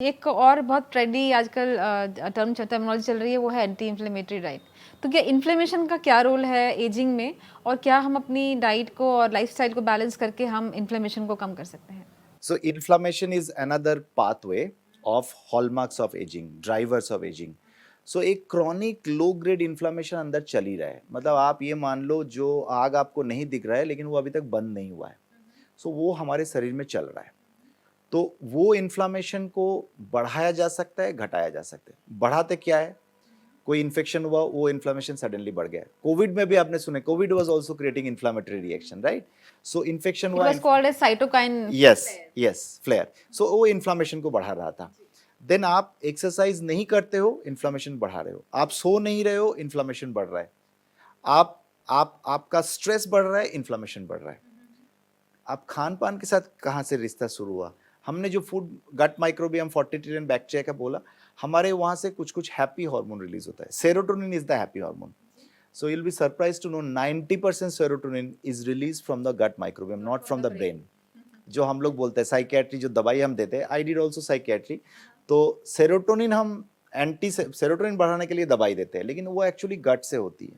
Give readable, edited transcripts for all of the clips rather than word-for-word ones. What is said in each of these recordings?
एक और बहुत ट्रेंडी आजकल टर्मिनोलॉजी चल रही है, वो है एंटी इन्फ्लेमेटरी डाइट। तो क्या इन्फ्लेमेशन का क्या रोल है एजिंग में, और क्या हम अपनी डाइट को और लाइफस्टाइल को बैलेंस करके हम इन्फ्लेमेशन को कम कर सकते हैं? So inflammation is another pathway of hallmarks of aging, drivers of aging. So एक chronic low grade inflammation अंदर चल ही रहा है, मतलब आप ये मान लो जो आग आपको नहीं दिख रहा है लेकिन वो अभी तक बंद नहीं हुआ है, सो वो हमारे शरीर में चल रहा है। तो वो इन्फ्लामेशन को बढ़ाया जा सकता है, घटाया जा सकता है। बढ़ाते क्या है, कोई इन्फेक्शन हुआ, वो इन्फ्लामेशन सडनली बढ़ गया। कोविड में भी आपने सुने, COVID was also creating inflammatory reaction, right? So infection it हुआ, was called as cytokine. Yes yes, flare. So वो इन्फ्लामेशन को बढ़ा रहा था। देन आप एक्सरसाइज नहीं करते हो, इन्फ्लामेशन बढ़ा रहे हो। आप सो नहीं रहे हो, इन्फ्लामेशन बढ़ रहा है। आपका स्ट्रेस बढ़ रहा है, इन्फ्लामेशन बढ़ रहा है। आप खान पान के साथ कहाँ से रिश्ता शुरू हुआ? हमने जो फूड गट माइक्रोबियम 40 ट्रिलियन बैक्टीरिया का बोला, हमारे वहाँ से कुछ कुछ हैप्पी हार्मोन रिलीज होता है। Serotonin is the happy hormone. So you'll be surprised to know 90% serotonin is released from the gut microbiome, not from the brain. जो हम लोग बोलते हैं साइकेट्री, जो दवाई हम देते हैं, आई डिड ऑल्सो साइकेट्री। तो सेरोटोनिन हम एंटी सेरोटोनिन बढ़ाने के लिए दवाई देते हैं, लेकिन वो एक्चुअली गट से होती है।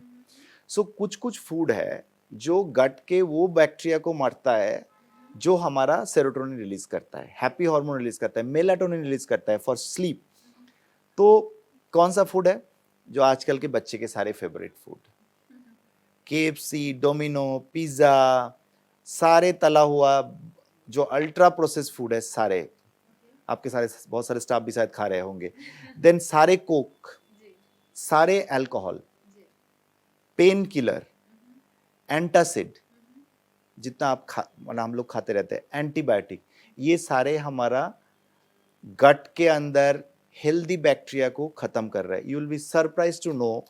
सो कुछ कुछ फूड है जो गट के वो बैक्टीरिया को मारता है जो हमारा सेरोटोनिन रिलीज करता है, हैप्पी हार्मोन रिलीज करता है, मेलाटोनिन रिलीज करता है फॉर स्लीप। तो कौन सा फूड है जो आजकल के बच्चे के सारे favourite food? KFC, domino, pizza, सारे तला हुआ जो अल्ट्रा प्रोसेस फूड है, सारे आपके सारे बहुत सारे स्टाफ भी शायद खा रहे होंगे। देन सारे कोक, सारे अल्कोहल, पेन किलर, एंटासिड, जितना आप मतलब हम लोग खाते रहते हैं, एंटीबायोटिक, ये सारे हमारा गट के अंदर हेल्दी बैक्टीरिया को खत्म कर रहा है। You will be surprise to know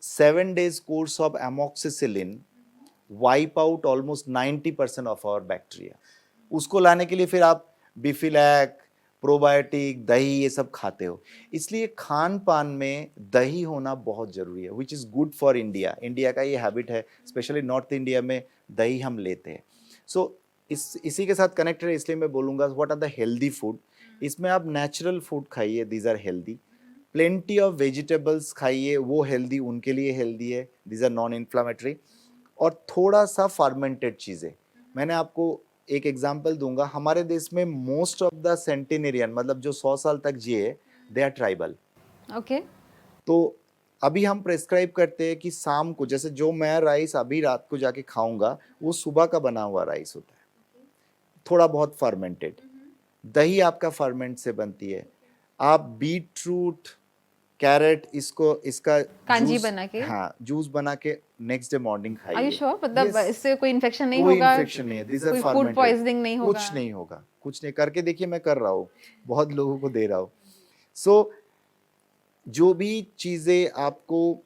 7 days course of amoxicillin wipe out almost 90% of our bacteria. उसको लाने के लिए फिर आप बिफिलैक, प्रोबायोटिक, दही, ये सब खाते हो। इसलिए खान पान में दही होना बहुत जरूरी है, which is good for India. India का ये हैबिट है, स्पेशली नॉर्थ इंडिया में दही हम लेते हैं। सो इसी के साथ कनेक्टेड है, इसलिए मैं बोलूँगा what are the healthy food. इसमें आप नेचुरल फूड खाइए, these are healthy. Plenty of vegetables खाइए, वो हेल्दी, उनके लिए हेल्दी है, दीज आर नॉन इन्फ्लामेटरी। और थोड़ा सा फर्मेंटेड चीज़ें, मैंने आपको एक एग्जांपल दूंगा। हमारे देश में मोस्ट ऑफ द सेंटिनेरियन, मतलब जो 100 साल तक जिए, दे आर ट्राइबल। ओके। तो अभी हम प्रेस्क्राइब करते हैं कि शाम को, जैसे जो मैं राइस अभी रात को जाके खाऊंगा, वो सुबह का बना हुआ राइस होता है, थोड़ा बहुत फर्मेंटेड। दही आपका फर्मेंट से बनती है। आप बीट रूट, कैरेट, इसका कांजी जूस, बना के। हाँ, जूस बना के next day morning are you खाइए। श्योर? मतलब Yes, इससे कोई इन्फेक्शन नहीं कोई होगा? इन्फेक्शन नहीं है, दिस आर कोई फूड फर्मेंटेड, पॉइजनिंग नहीं होगा? कुछ नहीं होगा, कुछ नहीं। करके देखिए, मैं कर रहा हूँ, बहुत लोगों को दे रहा हूँ। सो जो भी चीजें आपको,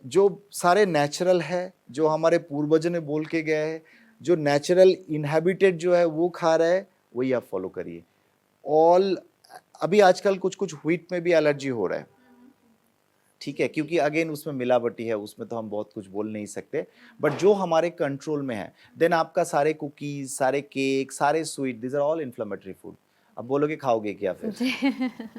जो सारे नेचुरल है, जो हमारे पूर्वजों ने बोल के गए हैं, जो नेचुरल इनहेबिटेड जो है वो खा रहा है, वही आप फॉलो करिए। ऑल, अभी आजकल कुछ कुछ व्हीट में भी एलर्जी हो रहा है, ठीक है, क्योंकि अगेन उसमें मिलावटी है, उसमें तो हम बहुत कुछ बोल नहीं सकते, बट जो हमारे कंट्रोल में है। देन आपका सारे कुकीज, सारे केक, सारे sweet, this are all inflammatory food. अब बोलोगे खाओगे क्या फिर? जी